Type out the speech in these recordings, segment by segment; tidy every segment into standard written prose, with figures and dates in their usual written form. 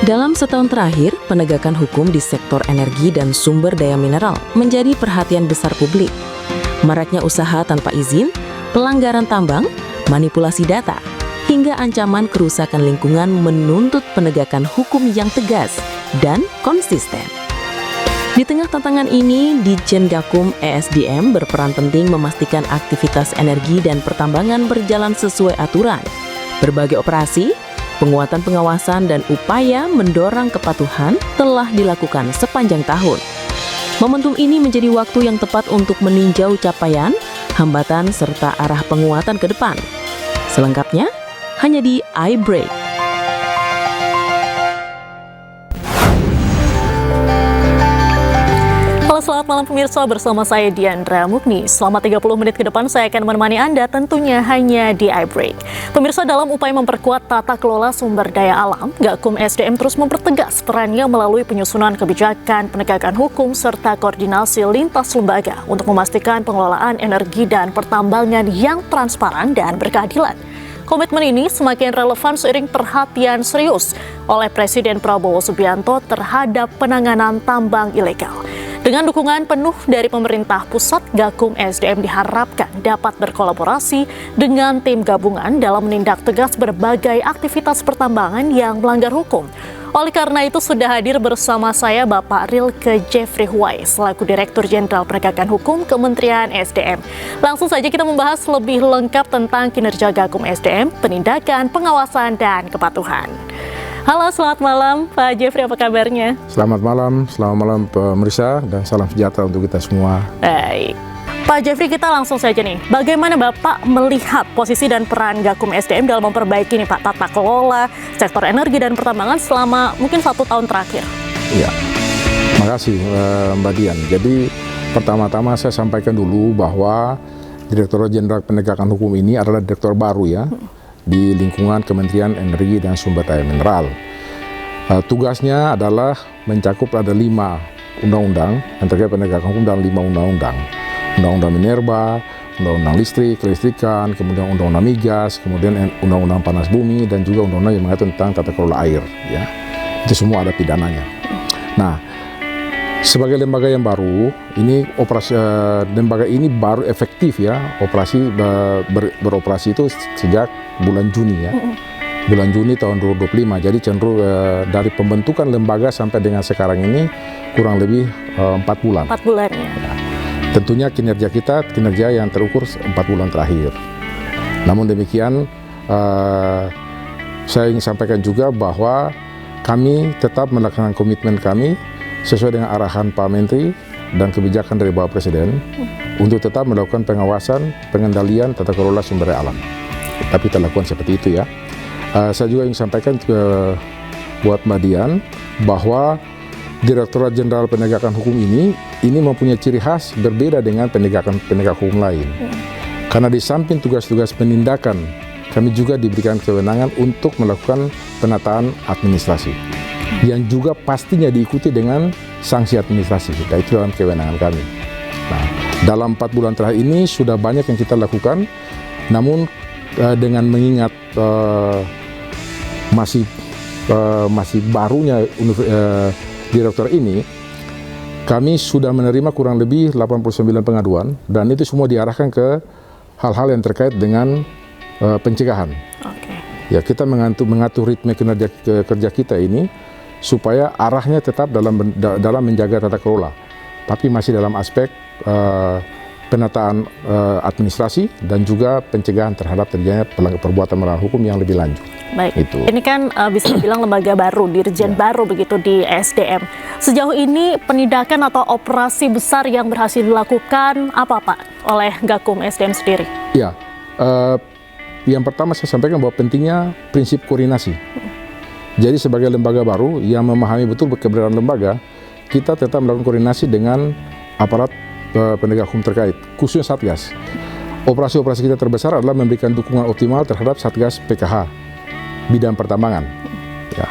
Dalam setahun terakhir, penegakan hukum di sektor energi dan sumber daya mineral menjadi perhatian besar publik. Maraknya usaha tanpa izin, pelanggaran tambang, manipulasi data, hingga ancaman kerusakan lingkungan menuntut penegakan hukum yang tegas dan konsisten. Di tengah tantangan ini, Ditjen Gakum ESDM berperan penting memastikan aktivitas energi dan pertambangan berjalan sesuai aturan. Berbagai operasi, penguatan pengawasan dan upaya mendorong kepatuhan telah dilakukan sepanjang tahun. Momentum ini menjadi waktu yang tepat untuk meninjau capaian, hambatan, serta arah penguatan ke depan. Selengkapnya, hanya di iBreak. Halo, selamat malam pemirsa, bersama saya Diandra Mukni. Selama 30 menit ke depan saya akan menemani Anda tentunya hanya di iBreak. Pemirsa, dalam upaya memperkuat tata kelola sumber daya alam, Gakum ESDM terus mempertegas perannya melalui penyusunan kebijakan, penegakan hukum, serta koordinasi lintas lembaga untuk memastikan pengelolaan energi dan pertambangan yang transparan dan berkeadilan. Komitmen ini semakin relevan seiring perhatian serius oleh Presiden Prabowo Subianto terhadap penanganan tambang ilegal. Dengan dukungan penuh dari pemerintah pusat, Gakum ESDM diharapkan dapat berkolaborasi dengan tim gabungan dalam menindak tegas berbagai aktivitas pertambangan yang melanggar hukum. Oleh karena itu sudah hadir bersama saya Bapak Rilke Jeffrey Huwai selaku Direktur Jenderal Penegakan Hukum Kementerian ESDM. Langsung saja kita membahas lebih lengkap tentang kinerja Gakum ESDM, penindakan, pengawasan, dan kepatuhan. Halo, selamat malam Pak Jeffrey, apa kabarnya? Selamat malam pemirsa, dan salam sejahtera untuk kita semua. Baik. Pak Jeffrey, kita langsung saja nih. Bagaimana Bapak melihat posisi dan peran Gakum ESDM dalam memperbaiki nih Pak tata kelola sektor energi dan pertambangan selama mungkin 1 tahun terakhir? Iya, makasih Mbak Dian. Jadi pertama-tama saya sampaikan dulu bahwa Direktur Jenderal Penegakan Hukum ini adalah direktur baru ya. Di lingkungan Kementerian Energi dan Sumber Daya Mineral. Tugasnya adalah mencakup ada 5 undang-undang yang terkait penegakan hukum dalam 5 undang-undang. Undang-undang minerba, undang-undang listrik, kelistrikan, kemudian undang-undang migas, kemudian undang-undang panas bumi, dan juga undang-undang yang mengatur tentang tata kelola air. Ya. Itu semua ada pidananya. Nah, sebagai lembaga yang baru, ini lembaga ini baru efektif ya, beroperasi itu sejak bulan Juni ya, bulan Juni tahun 2025. Jadi cenderung dari pembentukan lembaga sampai dengan sekarang ini kurang lebih 4 bulan. 4 bulan ya. Tentunya kinerja yang terukur 4 bulan terakhir. Namun demikian, saya ingin sampaikan juga bahwa kami tetap melaksanakan komitmen kami sesuai dengan arahan Pak Menteri dan kebijakan dari Bapak Presiden untuk tetap melakukan pengawasan, pengendalian tata kelola sumber daya alam. Tapi kita lakukan seperti itu ya. Saya juga ingin sampaikan buat Mbak Dian bahwa Direktorat Jenderal Penegakan Hukum ini mempunyai ciri khas berbeda dengan penegak hukum lain. Karena di samping tugas-tugas penindakan, kami juga diberikan kewenangan untuk melakukan penataan administrasi, yang juga pastinya diikuti dengan sanksi administrasi. Dan itu dalam kewenangan kami. Nah, dalam 4 bulan terakhir ini sudah banyak yang kita lakukan, namun dengan mengingat masih barunya direktur ini, kami sudah menerima kurang lebih 89 pengaduan, dan itu semua diarahkan ke hal-hal yang terkait dengan pencegahan. Ya, kita mengatur ritme kerja kita ini supaya arahnya tetap dalam menjaga tata kelola, tapi masih dalam aspek penataan administrasi dan juga pencegahan terhadap terjadinya perbuatan melawan hukum yang lebih lanjut. Baik, itu. Ini kan bisa dibilang lembaga baru, dirjen baru begitu di ESDM. Sejauh ini penindakan atau operasi besar yang berhasil dilakukan apa Pak oleh Gakum ESDM sendiri? Ya, yang pertama saya sampaikan bahwa pentingnya prinsip koordinasi. Jadi sebagai lembaga baru yang memahami betul keberadaan lembaga, kita tetap melakukan koordinasi dengan aparat penegak hukum terkait, khususnya Satgas. Operasi-operasi kita terbesar adalah memberikan dukungan optimal terhadap Satgas PKH, bidang pertambangan. Ya.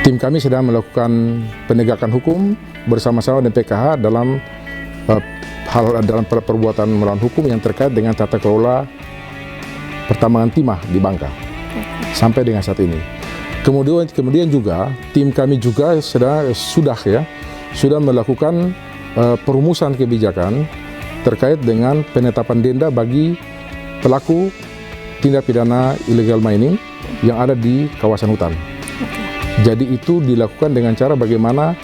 Tim kami sedang melakukan penegakan hukum bersama-sama dengan PKH dalam dalam perbuatan melawan hukum yang terkait dengan tata kelola pertambangan timah di Bangka sampai dengan saat ini. Kemudian juga tim kami juga sudah melakukan perumusan kebijakan terkait dengan penetapan denda bagi pelaku tindak pidana illegal mining yang ada di kawasan hutan. Jadi itu dilakukan dengan cara bagaimana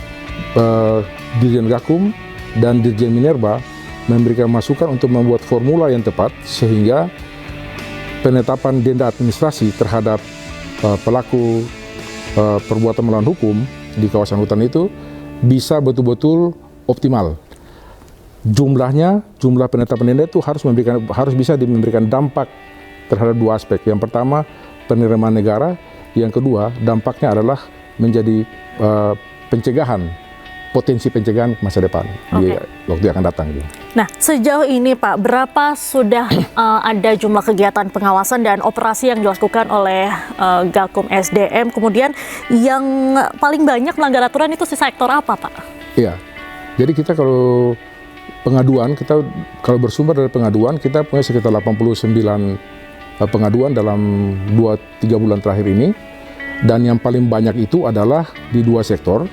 Dirjen Gakum dan Dirjen Minerba memberikan masukan untuk membuat formula yang tepat sehingga penetapan denda administrasi terhadap pelaku perbuatan melawan hukum di kawasan hutan itu bisa betul-betul optimal. Jumlah penetapan denda itu harus bisa memberikan dampak terhadap dua aspek. Yang pertama, penerimaan negara. Yang kedua, dampaknya adalah menjadi potensi pencegahan masa depan di waktu yang akan datang. Nah, sejauh ini Pak, berapa sudah ada jumlah kegiatan pengawasan dan operasi yang dilakukan oleh Gakum SDM? Kemudian yang paling banyak melanggar aturan itu di sektor apa, Pak? Iya, jadi kita kalau bersumber dari pengaduan, kita punya sekitar 89 pengaduan dalam 2-3 bulan terakhir ini. Dan yang paling banyak itu adalah di dua sektor,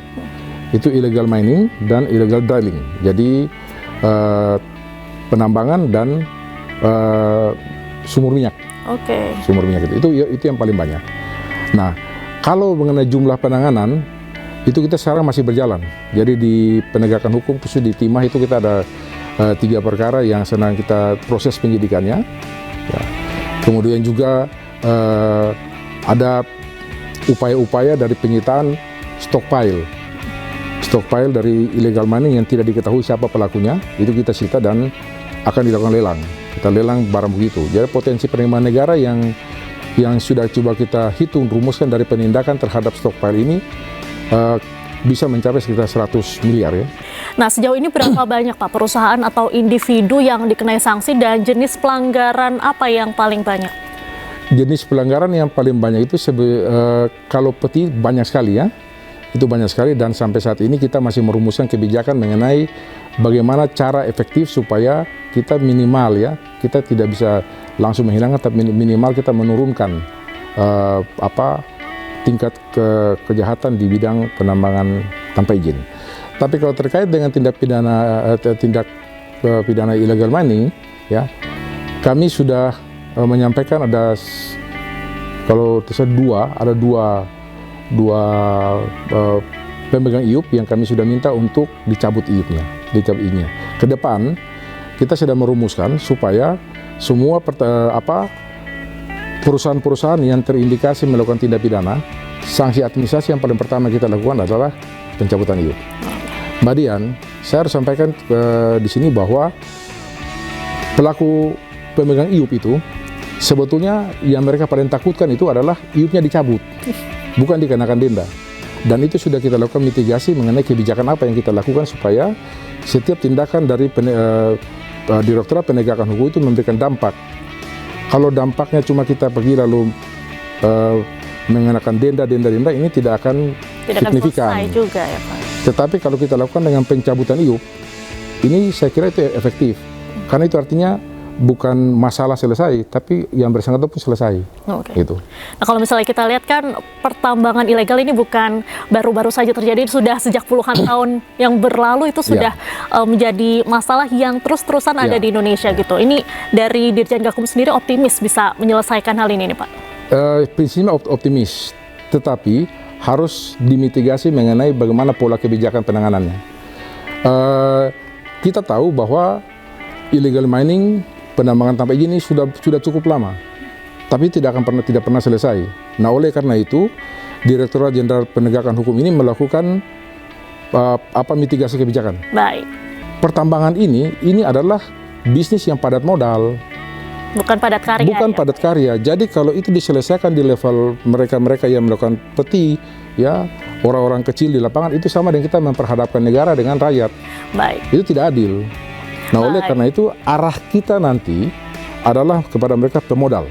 itu illegal mining dan illegal drilling. Jadi penambangan dan sumur minyak. Sumur minyak itu yang paling banyak. Nah, kalau mengenai jumlah penanganan itu kita sekarang masih berjalan. Jadi di penegakan hukum khusus di Timah itu kita ada 3 perkara yang sedang kita proses penyidikannya. Ya. Kemudian juga ada upaya-upaya dari penyitaan stockpile dari illegal mining yang tidak diketahui siapa pelakunya, itu kita sita dan akan dilakukan lelang. Kita lelang barang begitu. Jadi potensi penerimaan negara yang sudah coba kita rumuskan dari penindakan terhadap stockpile ini bisa mencapai sekitar 100 miliar ya. Nah, sejauh ini berapa banyak Pak perusahaan atau individu yang dikenai sanksi dan jenis pelanggaran apa yang paling banyak? Jenis pelanggaran yang paling banyak itu kalau peti banyak sekali ya. Itu banyak sekali dan sampai saat ini kita masih merumuskan kebijakan mengenai bagaimana cara efektif supaya kita minimal ya, kita tidak bisa langsung menghilangkan tapi minimal kita menurunkan tingkat kejahatan di bidang penambangan tanpa izin. Tapi kalau terkait dengan tindak pidana illegal mining ya, kami sudah menyampaikan ada dua pemegang IUP yang kami sudah minta untuk dicabut IUP-nya. Ke depan kita sudah merumuskan supaya semua perusahaan-perusahaan yang terindikasi melakukan tindak pidana, sanksi administrasi yang paling pertama kita lakukan adalah pencabutan IUP. Mbak Dian, saya harus sampaikan di sini bahwa pelaku pemegang IUP itu sebetulnya yang mereka paling takutkan itu adalah IUP-nya dicabut, bukan dikenakan denda. Dan itu sudah kita lakukan mitigasi mengenai kebijakan apa yang kita lakukan supaya setiap tindakan dari Direktorat Penegakan Hukum itu memberikan dampak. Kalau dampaknya cuma kita pergi lalu mengenakan denda ini tidak akan signifikan. Selesai juga ya Pak. Tetapi kalau kita lakukan dengan pencabutan IUP, ini saya kira itu efektif. Karena itu artinya bukan masalah selesai, tapi yang bersangkutan pun selesai. Gitu. Nah, kalau misalnya kita lihat kan pertambangan ilegal ini bukan baru-baru saja terjadi, sudah sejak puluhan tahun yang berlalu itu sudah menjadi masalah yang terus-terusan ada di Indonesia gitu. Ini dari Dirjen Gakum sendiri optimis bisa menyelesaikan hal ini nih Pak? Prinsipnya optimis, tetapi harus dimitigasi mengenai bagaimana pola kebijakan penanganannya. Kita tahu bahwa illegal mining, penambangan tanpa izin ini sudah cukup lama, tapi tidak pernah selesai. Nah, oleh karena itu, Direktorat Jenderal Penegakan Hukum ini melakukan mitigasi kebijakan. Baik. Pertambangan ini adalah bisnis yang padat modal, bukan padat karya. Bukan padat karya. Jadi kalau itu diselesaikan di level mereka yang melakukan peti, ya orang-orang kecil di lapangan, itu sama dengan kita memperhadapkan negara dengan rakyat. Baik. Itu tidak adil. Nah, oleh karena itu arah kita nanti adalah kepada mereka pemodal.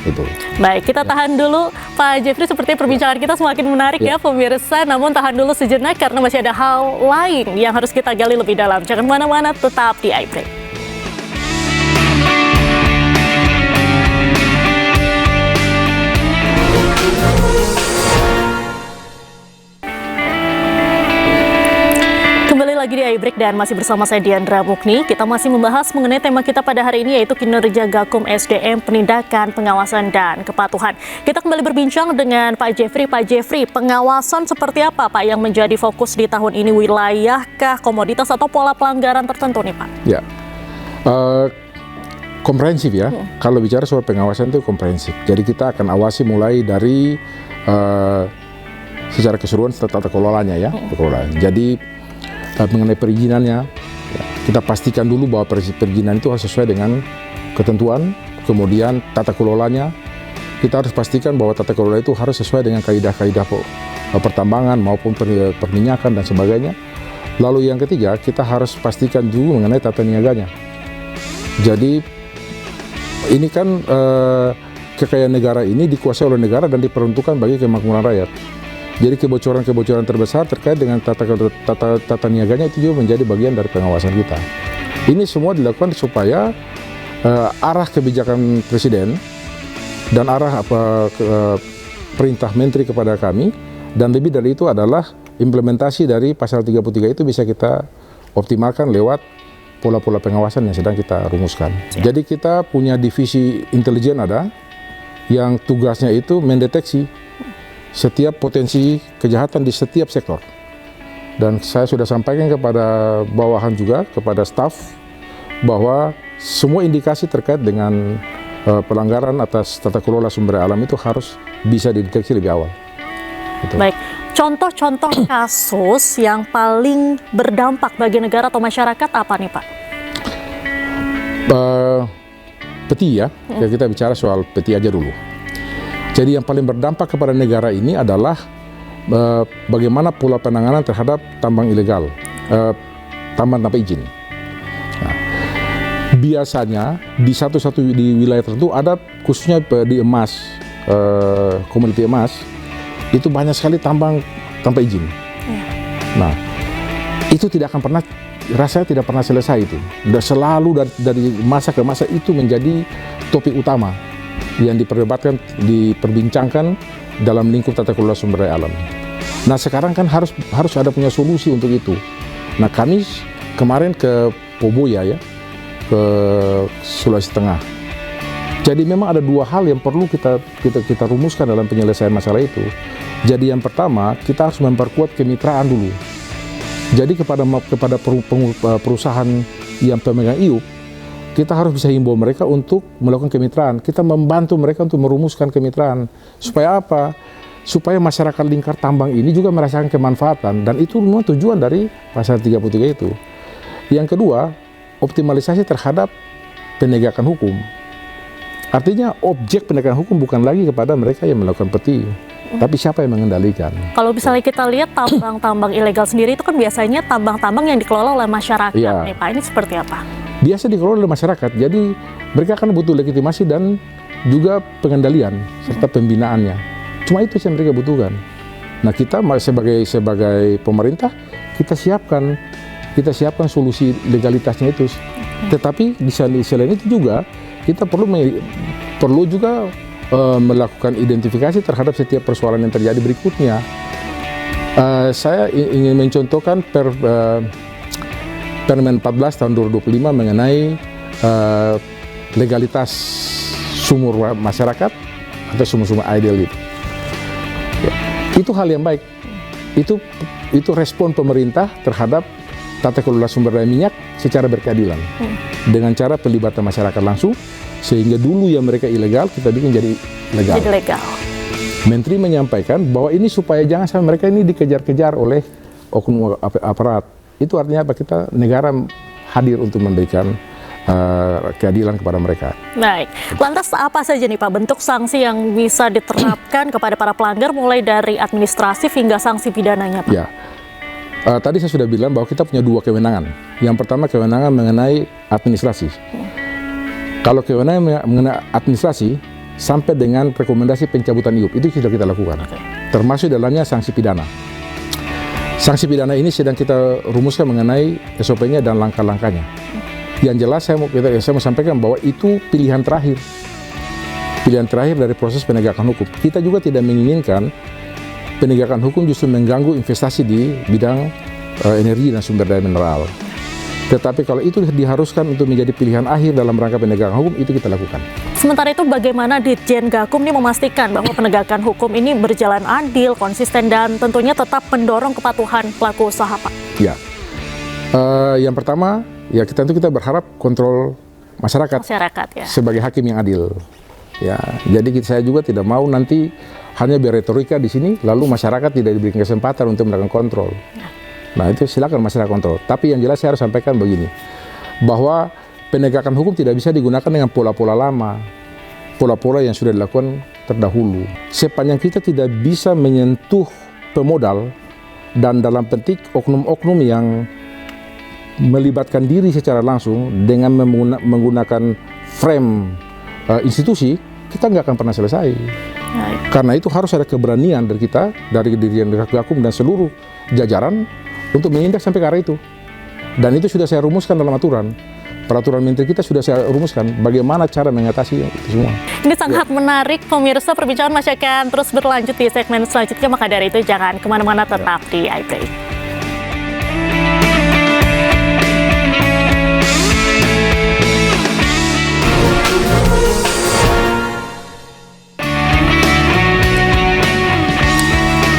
Itu. Baik, kita tahan dulu Pak Jeffrey, seperti perbincangan kita semakin menarik ya pemirsa, namun tahan dulu sejenak karena masih ada hal lain yang harus kita gali lebih dalam. Jangan kemana-mana, tetap di iBreak. di iBreak dan masih bersama saya Diandra Mukni. Kita masih membahas mengenai tema kita pada hari ini yaitu kinerja Gakum SDM, penindakan, pengawasan, dan kepatuhan. Kita kembali berbincang dengan Pak Jeffrey. Pak Jeffrey, pengawasan seperti apa Pak yang menjadi fokus di tahun ini? Wilayahkah, komoditas, atau pola pelanggaran tertentu nih Pak? Ya, komprehensif ya. Kalau bicara soal pengawasan itu komprehensif. Jadi kita akan awasi mulai dari secara keseluruhan tata kelolanya ya. Jadi mengenai perizinannya, ya, kita pastikan dulu bahwa perizinan itu harus sesuai dengan ketentuan. Kemudian tata kelolanya, kita harus pastikan bahwa tata kelola itu harus sesuai dengan kaidah-kaidah pertambangan maupun perminyakan dan sebagainya. Lalu yang ketiga, kita harus pastikan juga mengenai tata niaganya. Jadi ini kan kekayaan negara ini dikuasai oleh negara dan diperuntukkan bagi kemakmuran rakyat. Jadi kebocoran-kebocoran terbesar terkait dengan tata niaganya itu juga menjadi bagian dari pengawasan kita. Ini semua dilakukan supaya arah kebijakan Presiden dan arah perintah Menteri kepada kami, dan lebih dari itu adalah implementasi dari pasal 33 itu bisa kita optimalkan lewat pola-pola pengawasan yang sedang kita rumuskan. Jadi kita punya divisi intelijen ada yang tugasnya itu mendeteksi setiap potensi kejahatan di setiap sektor. Dan saya sudah sampaikan kepada bawahan juga, kepada staf, bahwa semua indikasi terkait dengan pelanggaran atas tata kelola sumber daya alam itu harus bisa dideteksi lebih awal. Gitu. Baik, contoh-contoh kasus yang paling berdampak bagi negara atau masyarakat apa nih Pak? Peti ya, kita bicara soal peti aja dulu. Jadi yang paling berdampak kepada negara ini adalah bagaimana pola penanganan terhadap tambang ilegal, tambang tanpa izin. Nah, biasanya di di wilayah tertentu ada, khususnya di emas, komoditi emas, itu banyak sekali tambang tanpa izin. Nah, itu tidak akan pernah, rasanya tidak pernah selesai itu. Udah selalu dari masa ke masa itu menjadi topik utama yang diperbincangkan dalam lingkup tata kelola sumber daya alam. Nah sekarang kan harus ada punya solusi untuk itu. Nah kami kemarin ke Poboya ya, ke Sulawesi Tengah. Jadi memang ada dua hal yang perlu kita rumuskan dalam penyelesaian masalah itu. Jadi yang pertama, kita harus memperkuat kemitraan dulu. Jadi kepada perusahaan yang pemegang IUP, kita harus bisa himbau mereka untuk melakukan kemitraan. Kita membantu mereka untuk merumuskan kemitraan. Supaya apa? Supaya masyarakat lingkar tambang ini juga merasakan kemanfaatan. Dan itu memang tujuan dari pasal 33 itu. Yang kedua, optimalisasi terhadap penegakan hukum. Artinya objek penegakan hukum bukan lagi kepada mereka yang melakukan peti, tapi siapa yang mengendalikan. Kalau misalnya kita lihat tambang-tambang ilegal sendiri itu kan biasanya tambang-tambang yang dikelola oleh masyarakat nih Pak. Ini seperti apa? Biasa dikelola oleh masyarakat, jadi mereka kan butuh legitimasi dan juga pengendalian serta pembinaannya. Cuma itu yang mereka butuhkan. Nah kita sebagai pemerintah kita siapkan solusi legalitasnya itu. Tetapi di selain itu juga kita perlu juga melakukan identifikasi terhadap setiap persoalan yang terjadi berikutnya. Saya ingin mencontohkan Permen 14 tahun 2025 mengenai legalitas sumur masyarakat atau sumur-sumur ideal itu. Ya, itu hal yang baik. Itu respon pemerintah terhadap tata kelola sumber daya minyak secara berkeadilan. Dengan cara pelibatan masyarakat langsung, sehingga dulu yang mereka ilegal kita bikin jadi legal. Menteri menyampaikan bahwa ini supaya jangan sampai mereka ini dikejar-kejar oleh oknum aparat. Itu artinya apa? Kita negara hadir untuk memberikan keadilan kepada mereka. Baik, lantas apa saja nih Pak bentuk sanksi yang bisa diterapkan kepada para pelanggar mulai dari administratif hingga sanksi pidananya Pak? Ya, tadi saya sudah bilang bahwa kita punya dua kewenangan. Yang pertama kewenangan mengenai administrasi. Kalau kewenangan mengenai administrasi sampai dengan rekomendasi pencabutan IUP itu sudah kita lakukan. Termasuk dalamnya sanksi pidana. Sanksi pidana ini sedang kita rumuskan mengenai SOP-nya dan langkah-langkahnya. Yang jelas saya mau sampaikan bahwa itu pilihan terakhir. Pilihan terakhir dari proses penegakan hukum. Kita juga tidak menginginkan penegakan hukum justru mengganggu investasi di bidang energi dan sumber daya mineral. Tetapi kalau itu diharuskan untuk menjadi pilihan akhir dalam rangka penegakan hukum, itu kita lakukan. Sementara itu bagaimana Ditjen Gakum ini memastikan bahwa penegakan hukum ini berjalan adil, konsisten, dan tentunya tetap mendorong kepatuhan pelaku usaha, Pak? Ya, yang pertama, ya kita berharap kontrol masyarakat Ya. sebagai hakim yang adil. Ya, jadi saya juga tidak mau nanti hanya berretorika di sini, lalu masyarakat tidak diberikan kesempatan untuk melakukan kontrol. Nah itu silakan masyarakat kontrol. Tapi yang jelas saya harus sampaikan begini, bahwa penegakan hukum tidak bisa digunakan dengan pola-pola lama, pola-pola yang sudah dilakukan terdahulu. Sepanjang kita tidak bisa menyentuh pemodal dan dalam petik oknum-oknum yang melibatkan diri secara langsung dengan menggunakan frame institusi, kita nggak akan pernah selesai. Karena itu harus ada keberanian dari kita, dari Ditjen Gakum dan seluruh jajaran untuk menindak sampai ke arah itu. Dan itu sudah saya rumuskan dalam aturan. Peraturan menteri kita sudah saya rumuskan bagaimana cara mengatasi itu semua. Ini sangat menarik, pemirsa. Perbincangan masih akan terus berlanjut di segmen selanjutnya. Maka dari itu jangan kemana-mana, tetap di iBreak.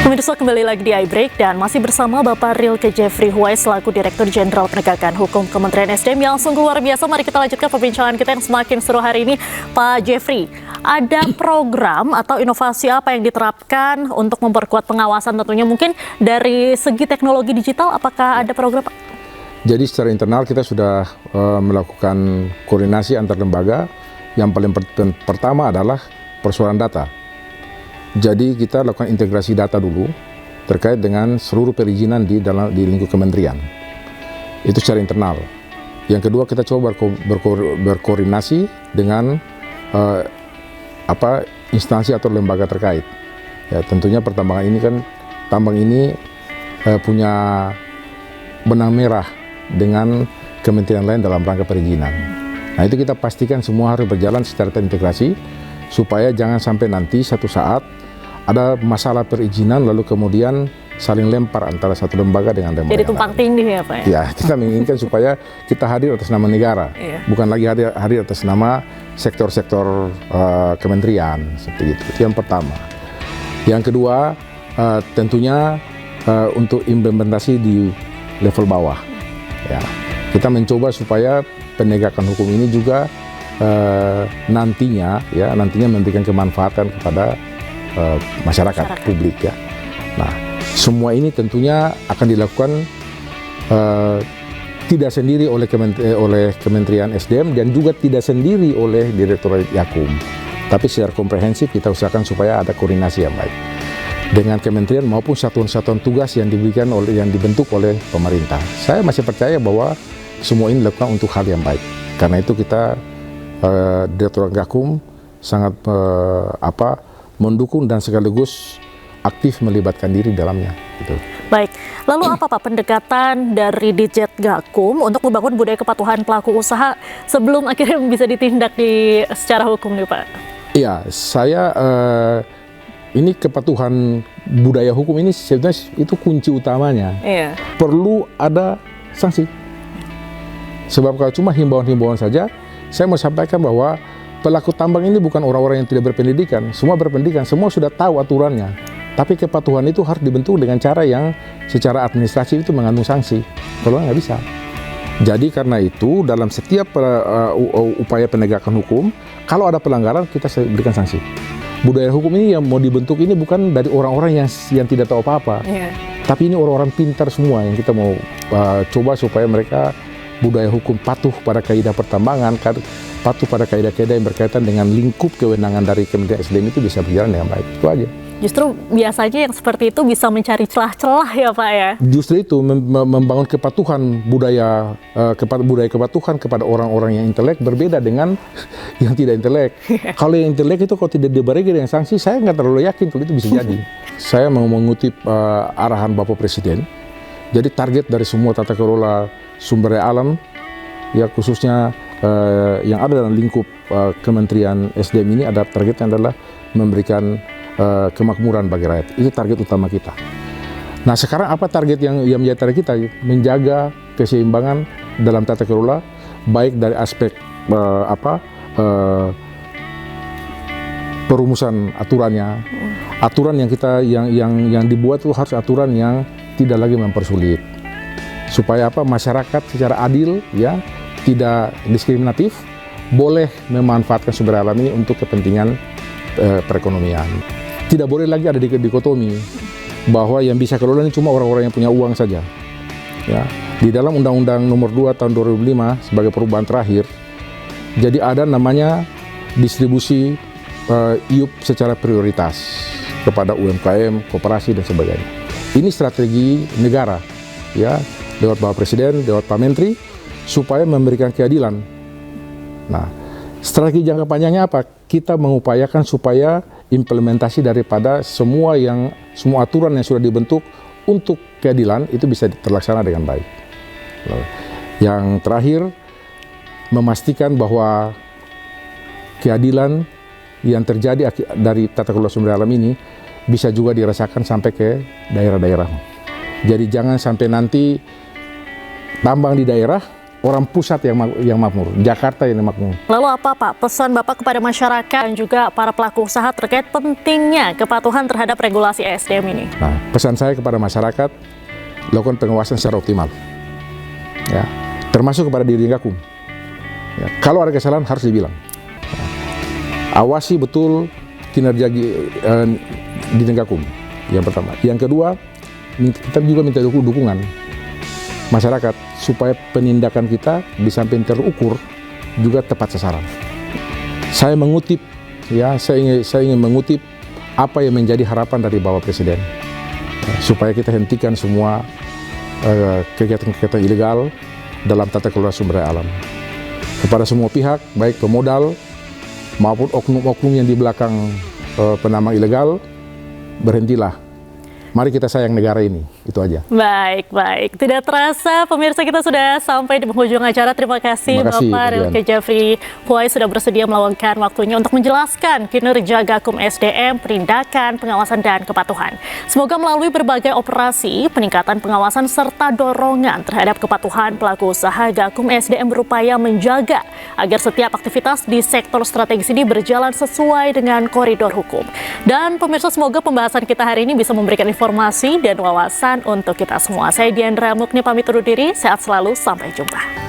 Pemirsa, kembali lagi di iBreak dan masih bersama Bapak Rilke Jeffrey Huwais selaku Direktur Jenderal Penegakan Hukum Kementerian SDM yang sungguh luar biasa. Mari kita lanjutkan perbincangan kita yang semakin seru hari ini. Pak Jeffrey, ada program atau inovasi apa yang diterapkan untuk memperkuat pengawasan tentunya mungkin dari segi teknologi digital? Apakah ada program, Pak? Jadi secara internal kita sudah melakukan koordinasi antar lembaga. Yang paling pertama adalah persoalan data. Jadi kita lakukan integrasi data dulu terkait dengan seluruh perizinan di lingkup kementerian. Itu secara internal. Yang kedua, kita coba berkoordinasi dengan instansi atau lembaga terkait. Ya, tentunya pertambangan ini kan tambang ini punya benang merah dengan kementerian lain dalam rangka perizinan. Nah, itu kita pastikan semua harus berjalan secara terintegrasi supaya jangan sampai nanti satu saat ada masalah perizinan lalu kemudian saling lempar antara satu lembaga dengan lembaga. Jadi tumpang tindih ya, Pak? Ya, kita menginginkan supaya kita hadir atas nama negara, bukan lagi hadir atas nama sektor-sektor kementerian seperti itu. Itu yang pertama. Yang kedua, tentunya untuk implementasi di level bawah. Ya, kita mencoba supaya penegakan hukum ini juga nantinya memberikan kemanfaatan kepada masyarakat publik ya. Nah, semua ini tentunya akan dilakukan tidak sendiri oleh Kementerian SDM dan juga tidak sendiri oleh Direktorat Gakum. Tapi secara komprehensif kita usahakan supaya ada koordinasi yang baik dengan kementerian maupun satuan-satuan tugas yang dibentuk oleh pemerintah. Saya masih percaya bahwa semua ini dilakukan untuk hal yang baik. Karena itu kita Direktorat Gakum sangat mendukung dan sekaligus aktif melibatkan diri dalamnya. Gitu. Baik, lalu apa Pak pendekatan dari Ditjen Gakum untuk membangun budaya kepatuhan pelaku usaha sebelum akhirnya bisa ditindak secara hukum nih Pak? Iya, saya ini kepatuhan budaya hukum ini sebenarnya itu kunci utamanya. Iya. Perlu ada sanksi. Sebab kalau cuma himbauan-himbauan saja, saya mau sampaikan bahwa pelaku tambang ini bukan orang-orang yang tidak berpendidikan, semua berpendidikan, semua sudah tahu aturannya. Tapi kepatuhan itu harus dibentuk dengan cara yang secara administrasi itu mengandung sanksi. Kalau nggak bisa. Jadi karena itu dalam setiap upaya penegakan hukum, kalau ada pelanggaran kita berikan sanksi. Budaya hukum ini yang mau dibentuk ini bukan dari orang-orang yang tidak tahu apa-apa. Tapi ini orang-orang pintar semua yang kita mau coba supaya mereka budaya hukum patuh pada kaidah pertambangan, patuh pada kaidah-kaidah yang berkaitan dengan lingkup kewenangan dari Kementerian SDM itu bisa berjalan dengan baik. Itu aja. Justru biasanya yang seperti itu bisa mencari celah-celah ya Pak ya? Justru itu membangun kepatuhan budaya kepatuhan kepada orang-orang yang intelek berbeda dengan yang tidak intelek. Kalau yang intelek itu kalau tidak dibarengi dengan sanksi, saya nggak terlalu yakin kalau itu bisa jadi. Saya mau mengutip arahan Bapak Presiden. Jadi target dari semua tata kelola sumber daya alam, ya khususnya yang ada dalam lingkup Kementerian SDM ini ada targetnya adalah memberikan kemakmuran bagi rakyat. Itu target utama kita. Nah sekarang apa target yang menjadi target kita? Menjaga keseimbangan dalam tata kelola, baik dari aspek perumusan aturannya, aturan yang dibuat itu harus aturan yang tidak lagi mempersulit, supaya masyarakat secara adil, ya, tidak diskriminatif, boleh memanfaatkan sumber alam ini untuk kepentingan perekonomian. Tidak boleh lagi ada dikotomi bahwa yang bisa kelola ini cuma orang-orang yang punya uang saja. Ya, di dalam Undang-Undang Nomor 2 Tahun 2005 sebagai perubahan terakhir, jadi ada namanya distribusi IUP secara prioritas kepada UMKM, koperasi dan sebagainya. Ini strategi negara, ya, lewat Bapak Presiden, lewat Pak Menteri, supaya memberikan keadilan. Nah, strategi jangka panjangnya apa? Kita mengupayakan supaya implementasi daripada semua aturan yang sudah dibentuk untuk keadilan itu bisa terlaksana dengan baik. Yang terakhir, memastikan bahwa keadilan yang terjadi dari tata kelola sumber alam ini bisa juga dirasakan sampai ke daerah-daerah. Jadi jangan sampai nanti tambang di daerah, orang pusat yang makmur, Jakarta yang makmur. Lalu apa Pak pesan Bapak kepada masyarakat dan juga para pelaku usaha terkait pentingnya kepatuhan terhadap regulasi ESDM ini? Nah, pesan saya kepada masyarakat, lakukan pengawasan secara optimal, ya, termasuk kepada diri Gakum. Ya, kalau ada kesalahan harus dibilang. Ya, awasi betul kinerja di Gakum. Yang pertama. Yang kedua, kita juga minta dukungan masyarakat supaya penindakan kita di samping terukur juga tepat sasaran. Saya mengutip, ya, saya ingin mengutip apa yang menjadi harapan dari Bapak Presiden, ya, supaya kita hentikan semua kegiatan-kegiatan ilegal dalam tata kelola sumber daya alam. Kepada semua pihak, baik pemodal maupun oknum-oknum yang di belakang penambang ilegal, berhentilah. Mari kita sayang negara ini, itu aja. Baik. Tidak terasa pemirsa kita sudah sampai di penghujung acara. Terima kasih Bapak Rilke Jafri Huai sudah bersedia meluangkan waktunya untuk menjelaskan kinerja Gakum SDM, penindakan, pengawasan dan kepatuhan. Semoga melalui berbagai operasi, peningkatan pengawasan serta dorongan terhadap kepatuhan pelaku usaha, Gakum SDM berupaya menjaga agar setiap aktivitas di sektor strategis ini berjalan sesuai dengan koridor hukum. Dan pemirsa, semoga pembahasan kita hari ini bisa memberikan informasi dan wawasan untuk kita semua. Saya Diandra Mukni pamit undur diri, sehat selalu, sampai jumpa.